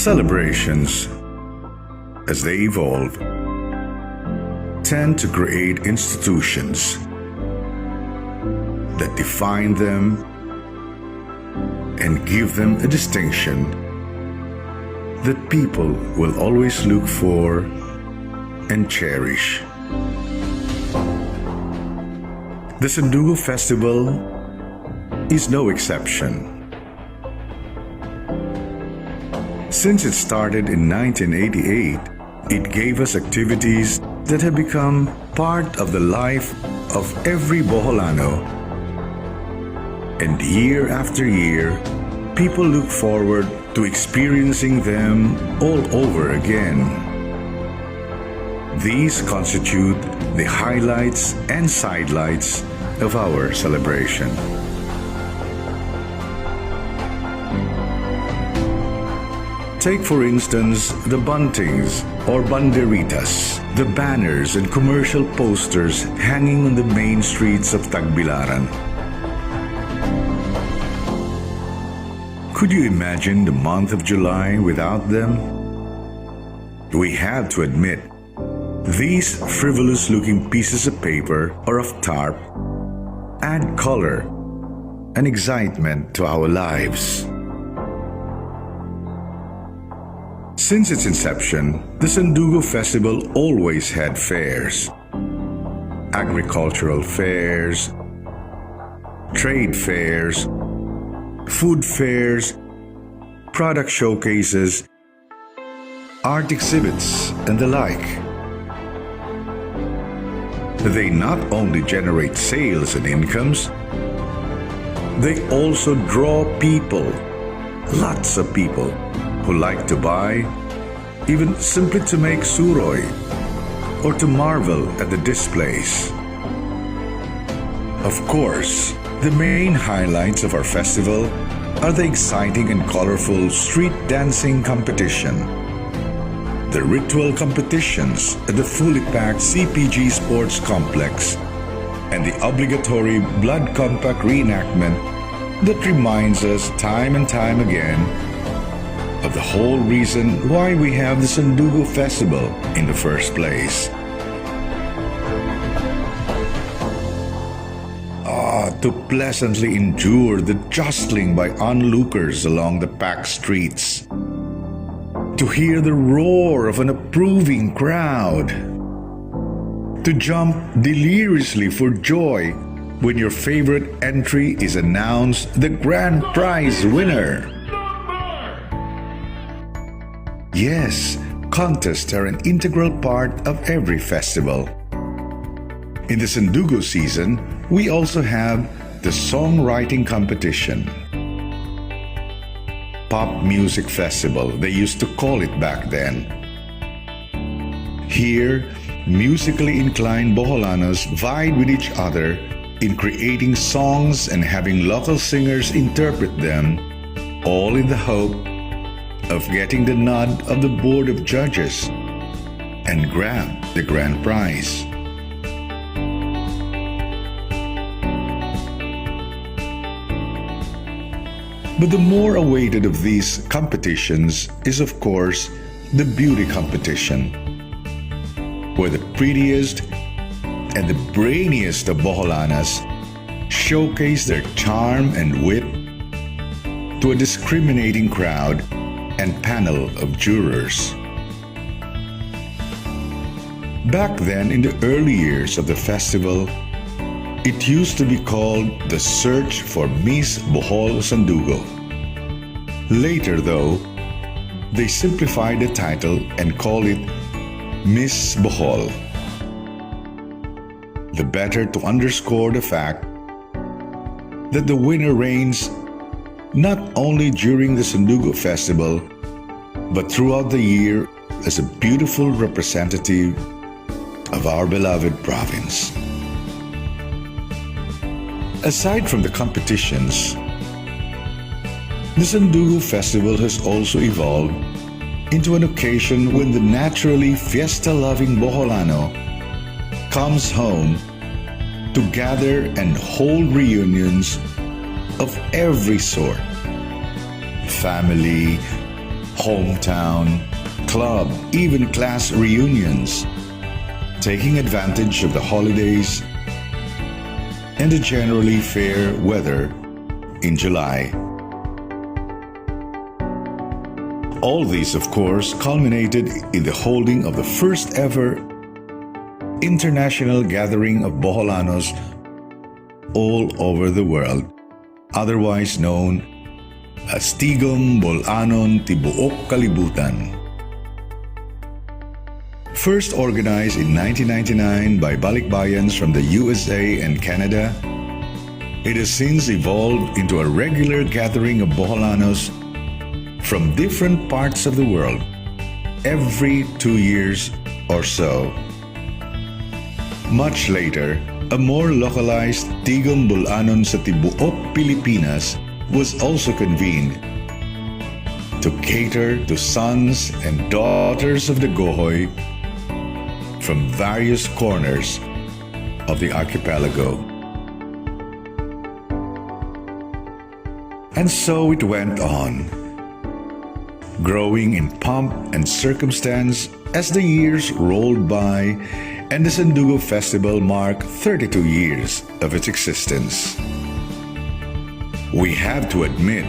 Celebrations, as they evolve, tend to create institutions that define them and give them a distinction that people will always look for and cherish. The Sandugo Festival is no exception. Since it started in 1988, it gave us activities that have become part of the life of every Boholano. And year after year, people look forward to experiencing them all over again. These constitute the highlights and sidelights of our celebration. Take for instance the buntings or banderitas, the banners and commercial posters hanging on the main streets of Tagbilaran. Could you imagine the month of July without them? We have to admit, these frivolous-looking pieces of paper or of tarp add color and excitement to our lives. Since its inception, the Sandugo Festival always had fairs. Agricultural fairs, trade fairs, food fairs, product showcases, art exhibits, and the like. They not only generate sales and incomes, they also draw people, lots of people, who like to buy, even simply to make suroy, or to marvel at the displays. Of course, the main highlights of our festival are the exciting and colorful street dancing competition, the ritual competitions at the fully packed CPG Sports Complex, and the obligatory blood compact reenactment that reminds us time and time again of the whole reason why we have the Sandugo Festival in the first place. To pleasantly endure the jostling by onlookers along the packed streets, to hear the roar of an approving crowd, to jump deliriously for joy when your favorite entry is announced the grand prize winner. Yes, contests are an integral part of every festival. In the Sandugo season, we also have the songwriting competition. Pop Music Festival, they used to call it back then. Here, musically inclined Boholanos vied with each other in creating songs and having local singers interpret them, all in the hope of getting the nod of the board of judges and grab the grand prize. But the more awaited of these competitions is, of course, the beauty competition, where the prettiest and the brainiest of Boholanas showcase their charm and wit to a discriminating crowd and panel of jurors. Back then, in the early years of the festival, it used to be called the Search for Miss Bohol Sandugo. Later, though, they simplified the title and called it Miss Bohol, the better to underscore the fact that the winner reigns not only during the Sandugo Festival, but throughout the year as a beautiful representative of our beloved province. Aside from the competitions, the Sandugo Festival has also evolved into an occasion when the naturally fiesta-loving Boholano comes home to gather and hold reunions of every sort: family, hometown, club, even class reunions, taking advantage of the holidays and the generally fair weather in July. All these, of course, culminated in the holding of the first ever international gathering of Boholanos all over the world, otherwise known as Tigom Bolanon Tibuok Kalibutan. First organized in 1999 by Balikbayans from the USA and Canada, it has since evolved into a regular gathering of Boholanos from different parts of the world every 2 years or so. Much later, a more localized Tigom Bolanon sa Tibuok Pilipinas was also convened to cater to sons and daughters of the Gohoy from various corners of the archipelago. And so it went on, growing in pomp and circumstance as the years rolled by and the SANDUGO Festival marked 32 years of its existence. We have to admit,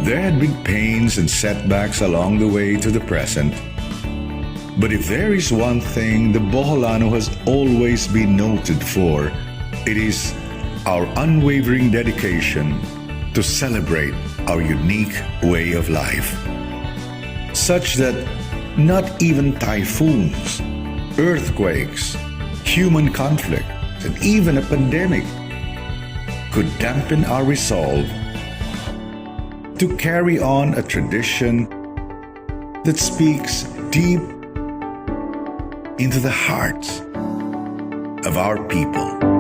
there had been pains and setbacks along the way to the present. But if there is one thing the Boholano has always been noted for, it is our unwavering dedication to celebrate our unique way of life, such that not even typhoons, earthquakes, human conflict, and even a pandemic could dampen our resolve to carry on a tradition that speaks deep into the hearts of our people.